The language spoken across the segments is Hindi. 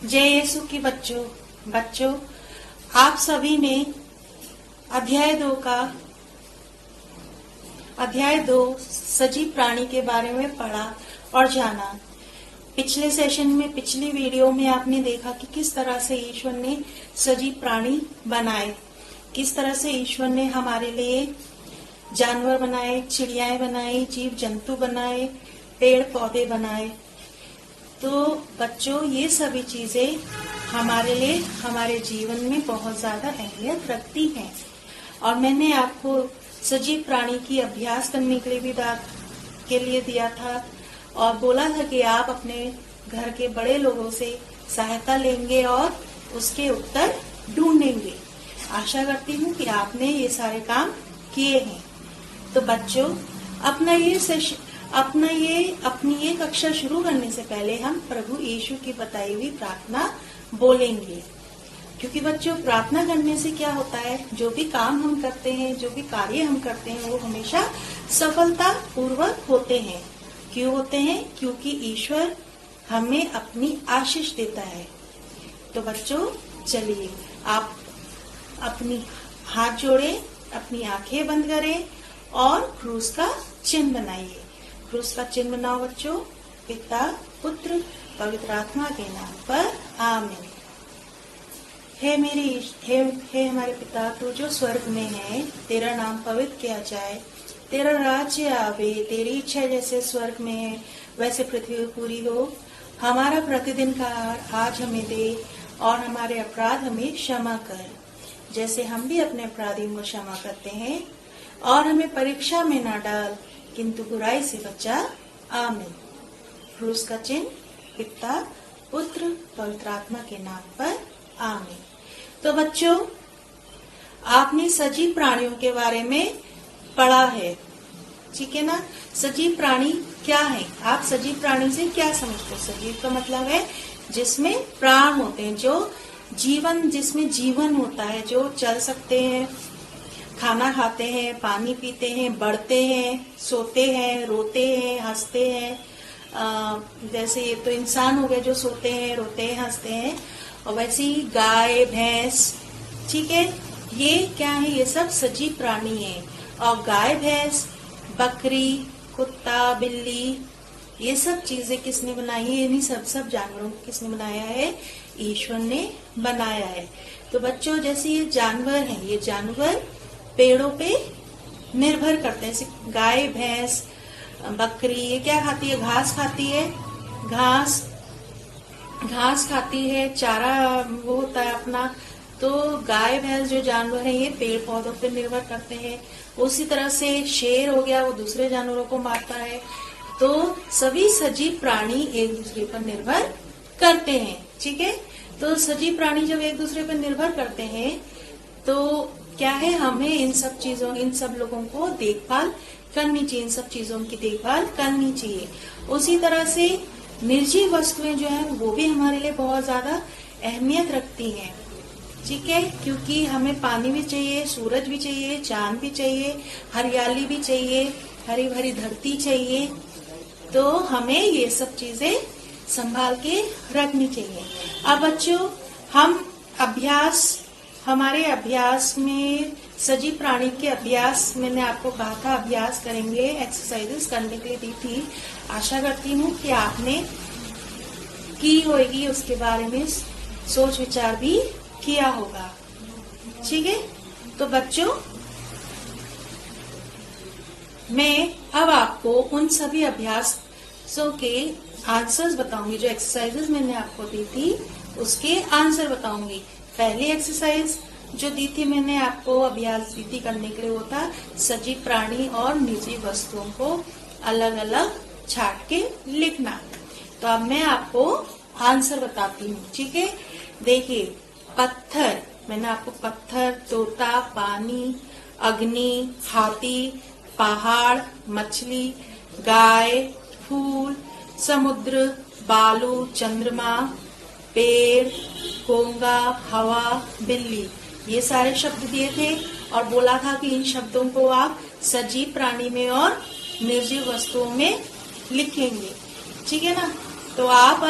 जय यीशु की बच्चों, आप सभी ने अध्याय 2 सजीव प्राणी के बारे में पढ़ा और जाना। पिछले सेशन में, पिछली वीडियो में आपने देखा कि किस तरह से ईश्वर ने सजीव प्राणी बनाए, किस तरह से ईश्वर ने हमारे लिए जानवर बनाए, चिड़ियाएं बनाई, जीव जंतु बनाए, पेड़ पौधे बनाए। तो बच्चों, ये सभी चीजें हमारे लिए, हमारे जीवन में बहुत ज्यादा अहमियत रखती हैं। और मैंने आपको सजीव प्राणी की अभ्यास करने के लिए दिया था और बोला था कि आप अपने घर के बड़े लोगों से सहायता लेंगे और उसके उत्तर ढूंढेंगे। आशा करती हूँ कि आपने ये सारे काम किए हैं। तो बच्चों, अपनी ये कक्षा शुरू करने से पहले हम प्रभु यीशु की बताई हुई प्रार्थना बोलेंगे, क्योंकि बच्चों, प्रार्थना करने से क्या होता है, जो भी काम हम करते हैं, जो भी कार्य हम करते हैं, वो हमेशा सफलता पूर्वक होते हैं। क्यों होते हैं? क्योंकि ईश्वर हमें अपनी आशीष देता है। तो बच्चों, चलिए आप अपनी हाथ जोड़े, अपनी आंखें बंद करें और क्रूस का चिन्ह बनाइए। क्रूस का चिन्ह बनाओ बच्चों। पिता, पुत्र, पवित्र आत्मा के नाम पर आमीन। हे हमारे पिता, तू जो स्वर्ग में है, तेरा नाम पवित्र किया जाए, तेरा राज्य आवे, तेरी इच्छा जैसे स्वर्ग में है वैसे पृथ्वी पर पूरी हो। हमारा प्रतिदिन का आहार आज हमें दे और हमारे अपराध हमें क्षमा कर, जैसे हम भी अपने अपराधियों को क्षमा करते हैं। और हमें परीक्षा में ना डाल, किंतु बुराई से बचा। आमीन। क्रूस का चिन्ह पिता, पुत्र, पवित्र आत्मा के नाम पर आमीन। तो बच्चों, आपने सजीव प्राणियों के बारे में पढ़ा है, ठीक है ना? सजीव प्राणी क्या है? आप सजीव प्राणी से क्या समझते हो? सजीव का मतलब है जिसमें प्राण होते हैं, जिसमें जीवन होता है, जो चल सकते हैं, खाना खाते हैं, पानी पीते हैं, बढ़ते हैं, सोते हैं, रोते हैं, हंसते हैं। जैसे ये तो इंसान हो गए जो सोते हैं, रोते हैं, हंसते हैं। और वैसे ही गाय, भैंस, ठीक है, ये क्या है? ये सब सजीव प्राणी है। और गाय, भैंस, बकरी, कुत्ता, बिल्ली, ये सब चीजें किसने बनाई है? इन्हीं सब जानवरों को किसने बनाया है? ईश्वर ने बनाया है। तो बच्चों, जैसे ये जानवर हैं, ये जानवर पेड़ों पे निर्भर करते हैं। गाय, भैंस, बकरी, ये क्या खाती है? घास खाती है। घास खाती है, चारा वो होता है अपना। तो गाय, भैंस जो जानवर है, ये पेड़ पौधों पे निर्भर करते हैं। उसी तरह से शेर हो गया, वो दूसरे जानवरों को मारता है। तो सभी सजीव प्राणी एक दूसरे पर निर्भर करते हैं, ठीक है? तो सजीव प्राणी जब एक दूसरे पर निर्भर करते हैं, तो क्या है, हमें इन सब लोगों को देखभाल करनी चाहिए, इन सब चीजों की देखभाल करनी चाहिए। उसी तरह से निर्जीव वस्तुएं जो है, वो भी हमारे लिए बहुत ज्यादा अहमियत रखती हैं, ठीक है? क्योंकि हमें पानी भी चाहिए, सूरज भी चाहिए, चांद भी चाहिए, हरियाली भी चाहिए, हरी भरी धरती चाहिए। तो हमें ये सब चीजें संभाल के रखनी चाहिए। अब बच्चों, हमारे अभ्यास में सजीव प्राणी के अभ्यास, मैंने आपको कहा था अभ्यास करेंगे, एक्सरसाइजेस करने के लिए दी थी। आशा करती हूँ कि आपने की होगी, उसके बारे में सोच विचार भी किया होगा, ठीक है? तो बच्चों, मैं अब आपको उन सभी अभ्यासों के आंसर्स बताऊंगी, जो एक्सरसाइजेस मैंने आपको दी थी उसके आंसर बताऊंगी। पहली एक्सरसाइज जो दी थी मैंने आपको अभ्यास दी थी करने के लिए, वो था सजीव प्राणी और निर्जीव वस्तुओं को अलग अलग छाट के लिखना। तो अब मैं आपको आंसर बताती हूँ, ठीक है? देखिए, पत्थर, मैंने आपको पत्थर, तोता, पानी, अग्नि, हाथी, पहाड़, मछली, गाय, फूल, समुद्र, बालू, चंद्रमा, पेड़, घोंगा, हवा, बिल्ली, ये सारे शब्द दिए थे और बोला था कि इन शब्दों को आप सजीव प्राणी में और निर्जीव वस्तुओं में लिखेंगे, ठीक है ना? तो आप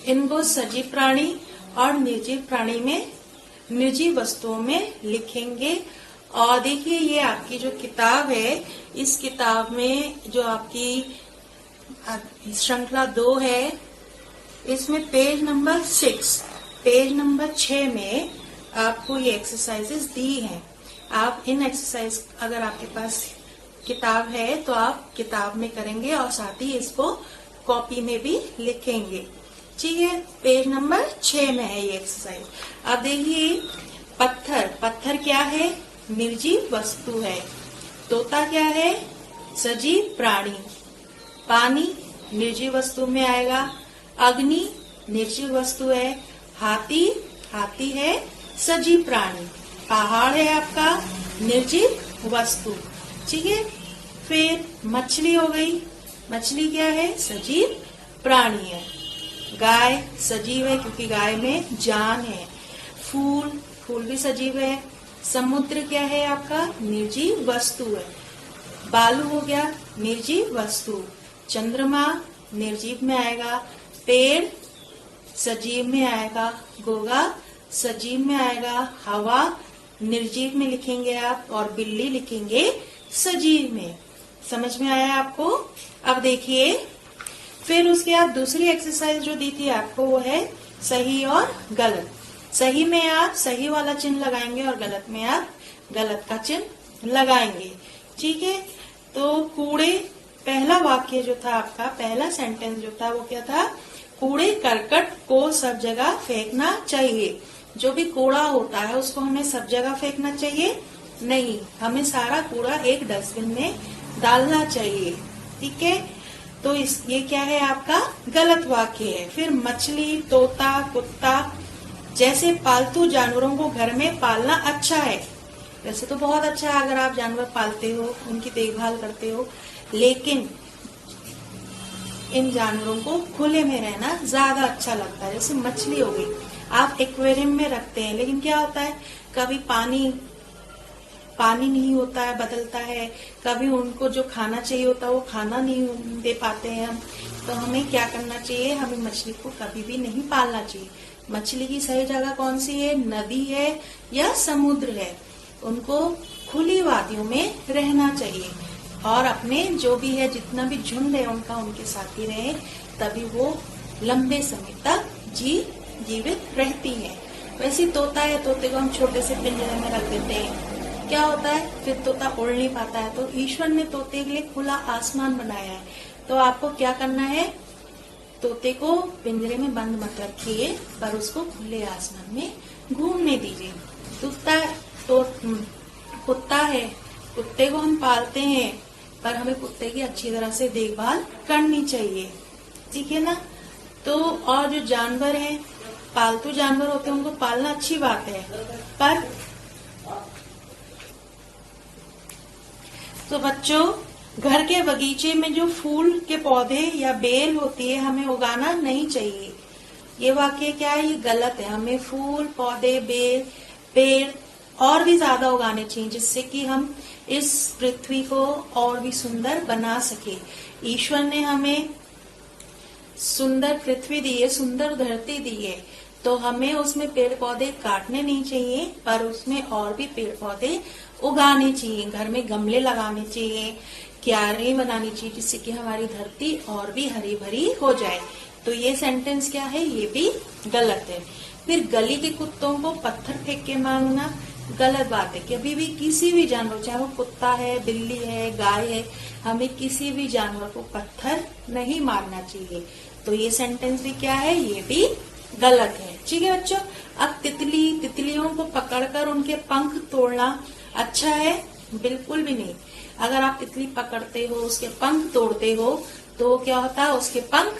इनको सजीव प्राणी और निर्जीव प्राणी में, निर्जीव वस्तुओं में लिखेंगे। और देखिए ये आपकी जो किताब है, इस किताब में जो आपकी श्रृंखला 2 है, इसमें पेज नंबर 6 में आपको ये एक्सरसाइजेस दी हैं। आप इन एक्सरसाइज, अगर आपके पास किताब है तो आप किताब में करेंगे और साथ ही इसको कॉपी में भी लिखेंगे। ठीक है, पेज नंबर 6 में है ये एक्सरसाइज। अब देखिए पत्थर क्या है? निर्जीव वस्तु है। तोता क्या है? सजीव प्राणी। पानी निर्जीव वस्तु में आएगा। अग्नि निर्जीव वस्तु है। हाथी है सजीव प्राणी। पहाड़ है आपका निर्जीव वस्तु। ठीक है, फिर मछली हो गई। मछली क्या है? सजीव प्राणी है। गाय सजीव है क्योंकि गाय में जान है। फूल भी सजीव है। समुद्र क्या है आपका? निर्जीव वस्तु है। बालू हो गया निर्जीव वस्तु। चंद्रमा निर्जीव में आएगा। पेड़ सजीव में आएगा। घोंघा सजीव में आएगा। हवा निर्जीव में लिखेंगे आप, और बिल्ली लिखेंगे सजीव में। समझ में आया आपको? अब देखिए, फिर उसके बाद दूसरी एक्सरसाइज जो दी थी आपको वो है सही और गलत। सही में आप सही वाला चिन्ह लगाएंगे और गलत में आप गलत का चिन्ह लगाएंगे। ठीक है, तो कूड़े, पहला वाक्य जो था आपका, पहला सेंटेंस जो था वो क्या था? कूड़े करकट को सब जगह फेंकना चाहिए। जो भी कूड़ा होता है उसको हमें सब जगह फेंकना चाहिए? नहीं, हमें सारा कूड़ा एक डस्टबिन में डालना चाहिए। ठीक है, तो ये क्या है आपका? गलत वाक्य है। फिर मछली, तोता, कुत्ता जैसे पालतू जानवरों को घर में पालना अच्छा है। वैसे तो बहुत अच्छा है अगर आप जानवर पालते हो, उनकी देखभाल करते हो, लेकिन इन जानवरों को खुले में रहना ज्यादा अच्छा लगता है। जैसे मछली हो गई, आप एक्वेरियम में रखते हैं, लेकिन क्या होता है, कभी पानी नहीं होता है, बदलता है, कभी उनको जो खाना चाहिए होता है वो खाना नहीं दे पाते हैं हम। तो हमें क्या करना चाहिए? हमें मछली को कभी भी नहीं पालना चाहिए। मछली की सही जगह कौन सी है? नदी है या समुद्र है। उनको खुली वादियों में रहना चाहिए और अपने जो भी है, जितना भी झुंड है उनका, उनके साथ ही रहे, तभी वो लंबे समय तक जीवित रहती है। वैसे तोता है, तोते को हम छोटे से पिंजरे में रख देते हैं, क्या होता है? फिर तोता उड़ नहीं पाता है। तो ईश्वर ने तोते के लिए खुला आसमान बनाया है। तो आपको क्या करना है? तोते को पिंजरे में बंद मत रखिए, पर उसको खुले आसमान में घूमने दीजिए। कुत्ता है, कुत्ते को हम पालते हैं, पर हमें कुत्ते की अच्छी तरह से देखभाल करनी चाहिए। ठीक है ना? तो और जो जानवर हैं, पालतू जानवर होते हैं, उनको पालना अच्छी बात है, पर तो बच्चों, घर के बगीचे में जो फूल के पौधे या बेल होती है, हमें उगाना नहीं चाहिए। ये वाक्य क्या है? ये गलत है। हमें फूल, पौधे, बेल, पेड़ और भी ज्यादा उगाने चाहिए, जिससे कि हम इस पृथ्वी को और भी सुंदर बना सके। ईश्वर ने हमें सुंदर पृथ्वी दी है, सुंदर धरती दी है, तो हमें उसमें पेड़ पौधे काटने नहीं चाहिए, पर उसमें और भी पेड़ पौधे उगाने चाहिए। घर में गमले लगाने चाहिए, क्यारी बनानी चाहिए, जिससे कि हमारी धरती और भी हरी भरी हो जाए। तो ये सेंटेंस क्या है? ये भी गलत है। फिर गली के कुत्तों को पत्थर फेंक के मारना गलत बात है। कभी भी किसी भी जानवर, चाहे वो कुत्ता है, बिल्ली है, गाय है, हमें किसी भी जानवर को पत्थर नहीं मारना चाहिए। तो ये सेंटेंस भी क्या है? ये भी गलत है। ठीक है बच्चों, अब तितलियों को पकड़कर उनके पंख तोड़ना अच्छा है? बिल्कुल भी नहीं। अगर आप तितली पकड़ते हो, उसके पंख तोड़ते हो, तो क्या होता है? उसके पंख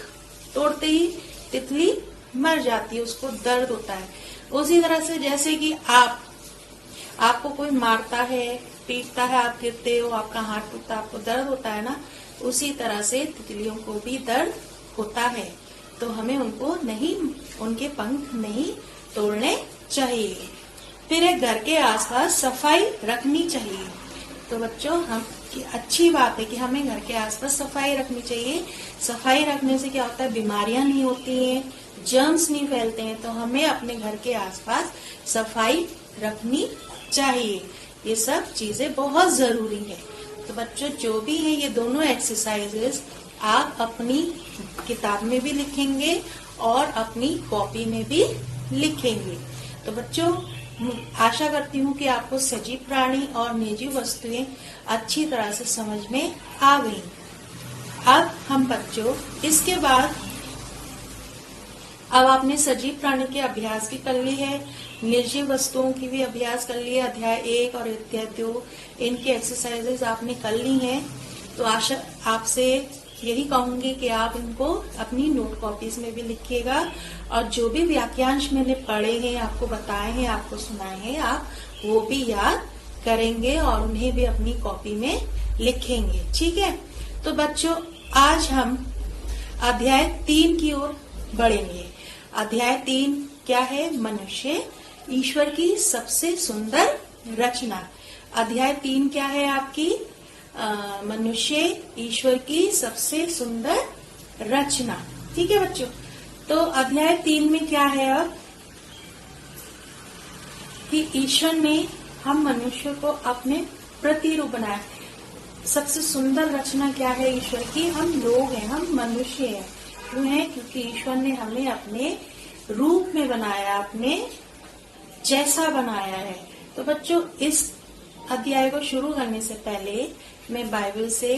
तोड़ते ही तितली मर जाती है, उसको दर्द होता है। उसी तरह से जैसे कि आपको कोई मारता है, पीटता है, आप गिरते हो, आपका हाथ टूटता है, आपको दर्द होता है ना, उसी तरह से तितलियों को भी दर्द होता है। तो हमें उनके पंख नहीं तोड़ने चाहिए। फिर एक घर के आसपास सफाई रखनी चाहिए। तो बच्चों हम अच्छी बात है कि हमें घर के आसपास सफाई रखनी चाहिए। सफाई रखने से क्या होता है, बीमारियां नहीं होती हैं, जर्म्स नहीं फैलते हैं। तो हमें अपने घर के आसपास सफाई रखनी चाहिए। ये सब चीजें बहुत जरूरी है। तो बच्चों जो भी है ये दोनों एक्सरसाइजेस आप अपनी किताब में भी लिखेंगे और अपनी कॉपी में भी लिखेंगे। तो बच्चों आशा करती हूँ कि आपको सजीव प्राणी और निर्जीव वस्तुएं अच्छी तरह से समझ में आ गई। अब हम बच्चों इसके बाद अब आपने सजीव प्राणी के अभ्यास भी कर ली है, निर्जीव वस्तुओं की भी अभ्यास कर ली है। अध्याय 1 और अध्याय 2 इनकी एक्सरसाइजेस आपने कर ली हैं। तो आशा आपसे यही कहूंगी कि आप इनको अपनी नोट कॉपीज में भी लिखिएगा और जो भी वाक्यांश मैंने पढ़े हैं, आपको बताए हैं, आपको सुनाए हैं, आप वो भी याद करेंगे और उन्हें भी अपनी कॉपी में लिखेंगे। ठीक है। तो बच्चों आज हम अध्याय 3 की ओर बढ़ेंगे। अध्याय 3 क्या है? मनुष्य ईश्वर की सबसे सुंदर रचना। अध्याय 3 क्या है आपकी? मनुष्य ईश्वर की सबसे सुंदर रचना। ठीक है बच्चों। तो अध्याय 3 में क्या है अब कि ईश्वर ने हम मनुष्य को अपने प्रतिरूप बनाया। सबसे सुंदर रचना क्या है ईश्वर की? हम लोग हैं, हम मनुष्य हैं। क्यों है? क्योंकि ईश्वर ने हमें अपने रूप में बनाया, अपने जैसा बनाया है। तो बच्चों इस अध्याय को शुरू करने से पहले मैं बाइबल से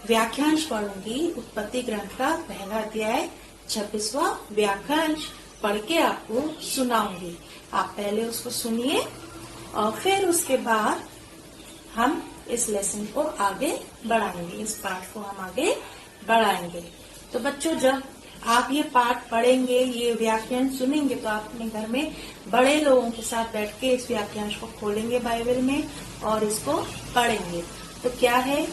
व्याख्यांश पढ़ूंगी। उत्पत्ति ग्रंथ का पहला अध्याय 26वां व्याख्यांश पढ़ के आपको सुनाऊंगी। आप पहले उसको सुनिए और फिर उसके बाद हम इस लेसन को आगे बढ़ाएंगे, इस पाठ को हम आगे बढ़ाएंगे। तो बच्चों जब आप ये पाठ पढ़ेंगे, ये व्याख्यान सुनेंगे, तो आप अपने घर में बड़े लोगों के साथ बैठ के इस व्याख्यांश को खोलेंगे बाइबल में और इसको पढ़ेंगे। तो क्या है,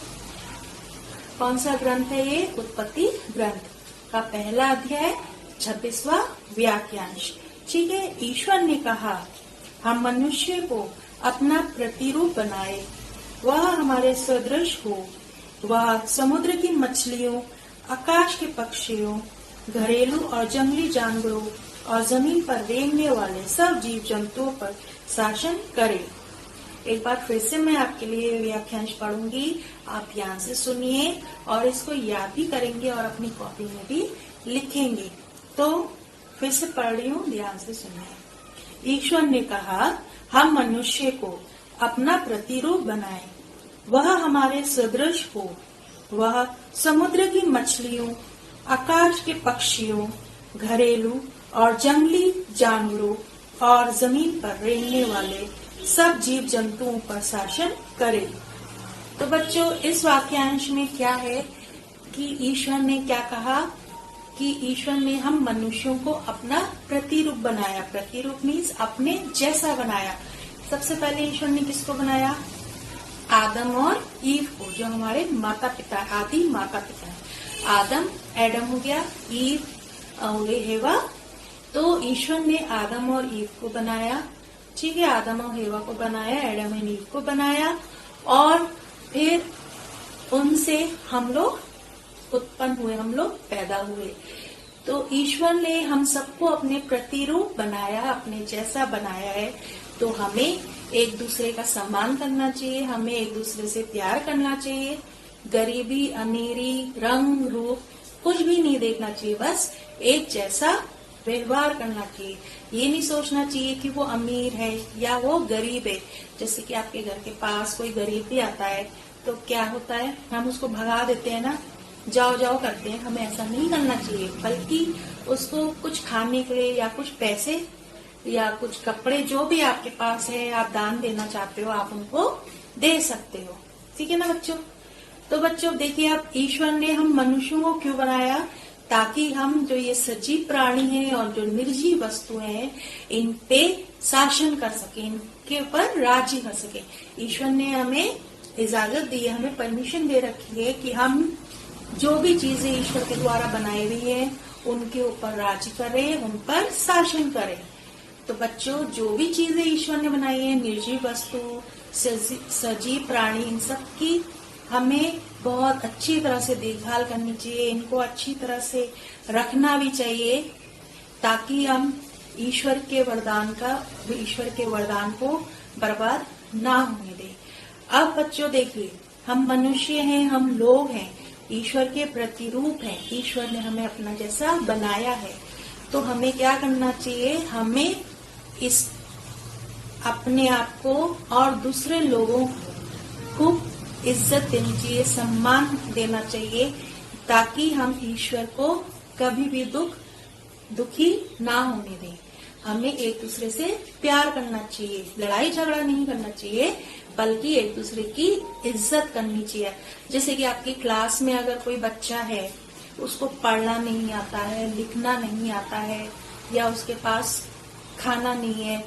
कौन सा ग्रंथ है ये? उत्पत्ति ग्रंथ का पहला अध्याय 26वां व्याख्यांश। ठीक है। ईश्वर ने कहा, हम मनुष्य को अपना प्रतिरूप बनाए, वह हमारे सदृश हो। वह समुद्र की मछलियों, आकाश के पक्षियों, घरेलू और जंगली जानवरों और जमीन पर रेंगने वाले सब जीव जंतुओं पर शासन करे। एक बार फिर से मैं आपके लिए व्याख्यांश पढ़ूंगी, आप ध्यान से सुनिए और इसको याद भी करेंगे और अपनी कॉपी में भी लिखेंगे। तो फिर से पढ़ रही हूँ, ध्यान से सुनिए। ईश्वर ने कहा, हम मनुष्य को अपना प्रतिरूप बनाए, वह हमारे सदृश हो। वह समुद्र की मछलियों, आकाश के पक्षियों, घरेलू और जंगली जानवरों और जमीन पर रेंगने वाले सब जीव जंतुओं पर शासन करे। तो बच्चों इस वाक्यांश में क्या है कि ईश्वर ने क्या कहा कि ईश्वर ने हम मनुष्यों को अपना प्रतिरूप बनाया। प्रतिरूप मीन्स अपने जैसा बनाया। सबसे पहले ईश्वर ने किसको बनाया? आदम और ईव को, जो हमारे माता पिता, आदि माता पिता है। आदम एडम हो गया, ईव हुए हेवा। तो ईश्वर ने आदम और ईव को बनाया। ठीक है। आदम और हेवा को बनाया, एडम एंड ईव को बनाया और फिर उनसे हम लोग उत्पन्न हुए, हम लोग पैदा हुए। तो ईश्वर ने हम सबको अपने प्रतिरूप बनाया, अपने जैसा बनाया है। तो हमें एक दूसरे का सम्मान करना चाहिए, हमें एक दूसरे से प्यार करना चाहिए। गरीबी, अमीरी, रंग, रूप कुछ भी नहीं देखना चाहिए, बस एक जैसा व्यवहार करना चाहिए। ये नहीं सोचना चाहिए कि वो अमीर है या वो गरीब है। जैसे कि आपके घर के पास कोई गरीब भी आता है तो क्या होता है, हम उसको भगा देते हैं ना, जाओ जाओ करते हैं। हमें ऐसा नहीं करना चाहिए, बल्कि उसको कुछ खाने के लिए या कुछ पैसे या कुछ कपड़े, जो भी आपके पास है, आप दान देना चाहते हो, आप उनको दे सकते हो। ठीक है ना बच्चों? तो बच्चों देखिए, आप ईश्वर ने हम मनुष्यों को क्यों बनाया? ताकि हम जो ये सजीव प्राणी हैं और जो निर्जीव वस्तुएं हैं, इन पे शासन कर सके, इनके ऊपर राज्य कर सके। ईश्वर ने हमें इजाजत दी है, हमें परमिशन दे रखी है कि हम जो भी चीजें ईश्वर के द्वारा बनाई हुई है उनके ऊपर राज्य करें, उन पर शासन करें। तो बच्चों, जो भी चीजें ईश्वर ने बनाई है, निर्जीव वस्तु, सजीव प्राणी, इन सब की हमें बहुत अच्छी तरह से देखभाल करनी चाहिए। इनको अच्छी तरह से रखना भी चाहिए ताकि हम ईश्वर के वरदान को बर्बाद ना होने दें। अब बच्चों देखिए, हम मनुष्य हैं, हम लोग हैं, ईश्वर के प्रतिरूप हैं। ईश्वर ने हमें अपना जैसा बनाया है, तो हमें क्या करना चाहिए? हमें इस अपने आप को और दूसरे लोगों को खूब इज्जत देनी चाहिए, सम्मान देना चाहिए, ताकि हम ईश्वर को कभी भी दुखी ना होने दें। हमें एक दूसरे से प्यार करना चाहिए, लड़ाई झगड़ा नहीं करना चाहिए, बल्कि एक दूसरे की इज्जत करनी चाहिए। जैसे कि आपकी क्लास में अगर कोई बच्चा है, उसको पढ़ना नहीं आता है, लिखना नहीं आता है, या उसके पास खाना नहीं है,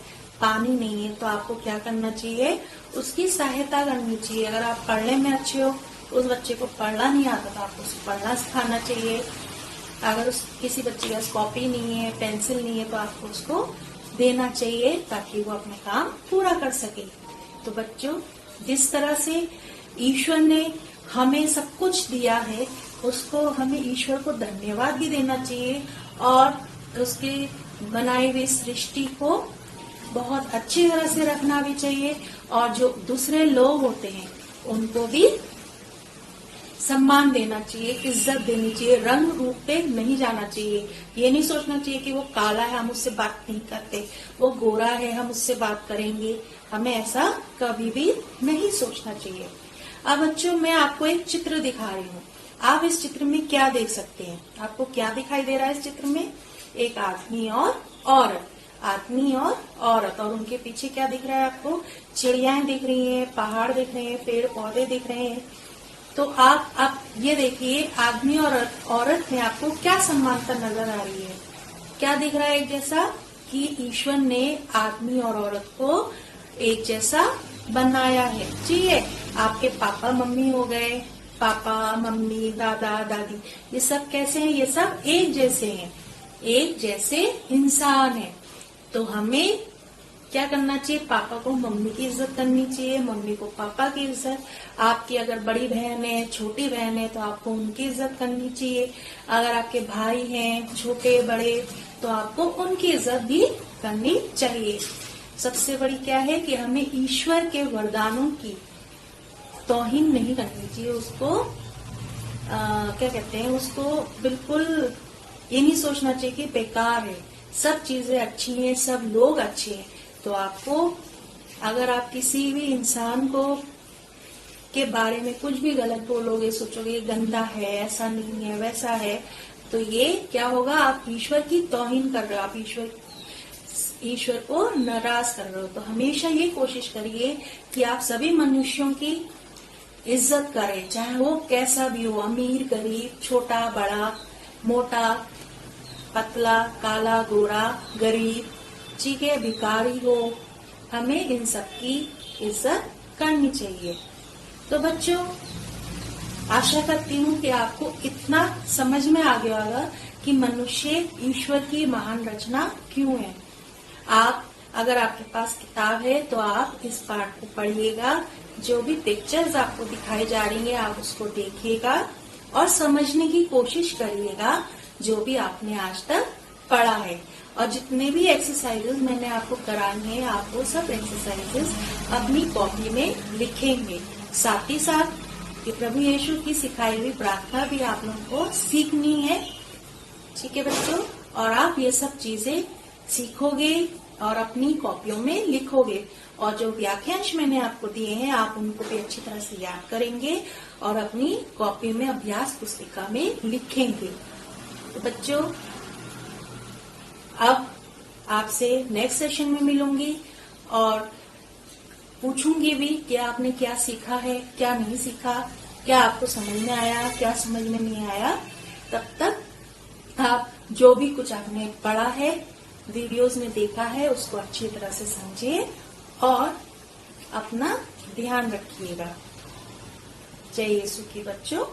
पानी नहीं है, तो आपको क्या करना चाहिए? उसकी सहायता करनी चाहिए। अगर आप पढ़ने में अच्छे हो, उस बच्चे को पढ़ना नहीं आता तो आपको उसको पढ़ना सिखाना चाहिए। अगर किसी बच्चे के पास कॉपी नहीं है, पेंसिल नहीं है, तो आपको उसको देना चाहिए ताकि वो अपना काम पूरा कर सके। तो बच्चों, जिस तरह से ईश्वर ने हमें सब कुछ दिया है, उसको हमें ईश्वर को धन्यवाद भी देना चाहिए और उसके बनाए हुए सृष्टि को बहुत अच्छी तरह से रखना भी चाहिए। और जो दूसरे लोग होते हैं, उनको भी सम्मान देना चाहिए, इज्जत देनी चाहिए, रंग रूप पे नहीं जाना चाहिए। ये नहीं सोचना चाहिए कि वो काला है, हम उससे बात नहीं करते, वो गोरा है, हम उससे बात करेंगे। हमें ऐसा कभी भी नहीं सोचना चाहिए। अब बच्चों, मैं आपको एक चित्र दिखा रही हूँ। आप इस चित्र में क्या देख सकते हैं? आपको क्या दिखाई दे रहा है इस चित्र में? एक आदमी और औरत, आदमी और औरत, और उनके पीछे क्या दिख रहा है आपको? चिड़ियाएं दिख रही हैं, पहाड़ दिख रहे हैं, पेड़ पौधे दिख रहे हैं। तो आप ये देखिए, आदमी और औरत में आपको क्या समानता नजर आ रही है? क्या दिख रहा है एक जैसा? कि ईश्वर ने आदमी और औरत को एक जैसा बनाया है। ठीक है, आपके पापा मम्मी हो गए, पापा मम्मी दादा दादी, ये सब कैसे हैं? ये सब एक जैसे हैं, एक जैसे इंसान हैं। तो हमें क्या करना चाहिए? पापा को मम्मी की इज्जत करनी चाहिए, मम्मी को पापा की इज्जत। आपकी अगर बड़ी बहन है, छोटी बहन है, तो आपको उनकी इज्जत करनी चाहिए। अगर आपके भाई हैं, छोटे बड़े, तो आपको उनकी इज्जत भी करनी चाहिए। सबसे बड़ी क्या है कि हमें ईश्वर के वरदानों की तौहीन नहीं करनी चाहिए। उसको क्या कहते हैं, उसको बिल्कुल ये नहीं सोचना चाहिए कि बेकार है, सब चीजें अच्छी हैं, सब लोग अच्छे हैं। तो आपको, अगर आप किसी भी इंसान को के बारे में कुछ भी गलत बोलोगे, सोचोगे ये गंदा है, ऐसा नहीं है, वैसा है, तो ये क्या होगा? आप ईश्वर की तौहीन कर रहे हो, आप ईश्वर को नाराज कर रहे हो। तो हमेशा ये कोशिश करिए कि आप सभी मनुष्यों की इज्जत करें, चाहे वो कैसा भी हो, अमीर गरीब, छोटा बड़ा, मोटा पतला, काला गोरा, गरीब, ठीक है, भिखारी हो, हमें इन सब की इज्जत करनी चाहिए। तो बच्चों, आशा करती हूँ कि आपको इतना समझ में आ गया होगा कि मनुष्य ईश्वर की महान रचना क्यों है। आप, अगर आपके पास किताब है तो आप इस पाठ को पढ़िएगा। जो भी पिक्चर्स आपको दिखाई जा रही है, आप उसको देखिएगा और समझने की कोशिश करिएगा जो भी आपने आज तक पढ़ा है। और जितने भी एक्सरसाइजेस मैंने आपको कराई हैं, आप वो सब एक्सरसाइजेस अपनी कॉपी में लिखेंगे। साथ ही साथ कि प्रभु यीशु की सिखाई हुई प्रार्थना भी आप लोगों को सीखनी है। ठीक है बच्चों, और आप ये सब चीजें सीखोगे और अपनी कॉपियों में लिखोगे। और जो वाक्यांश मैंने आपको दिए हैं, आप उनको भी अच्छी तरह से याद करेंगे और अपनी कॉपी में अभ्यास पुस्तिका में लिखेंगे। तो बच्चों, अब आपसे नेक्स्ट सेशन में मिलूंगी और पूछूंगी भी कि आपने क्या सीखा है, क्या नहीं सीखा, क्या आपको समझ में आया, क्या समझ में नहीं आया। तब तक आप जो भी कुछ आपने पढ़ा है, वीडियोस में देखा है, उसको अच्छी तरह से समझिए और अपना ध्यान रखिएगा। जय यीशु की बच्चों।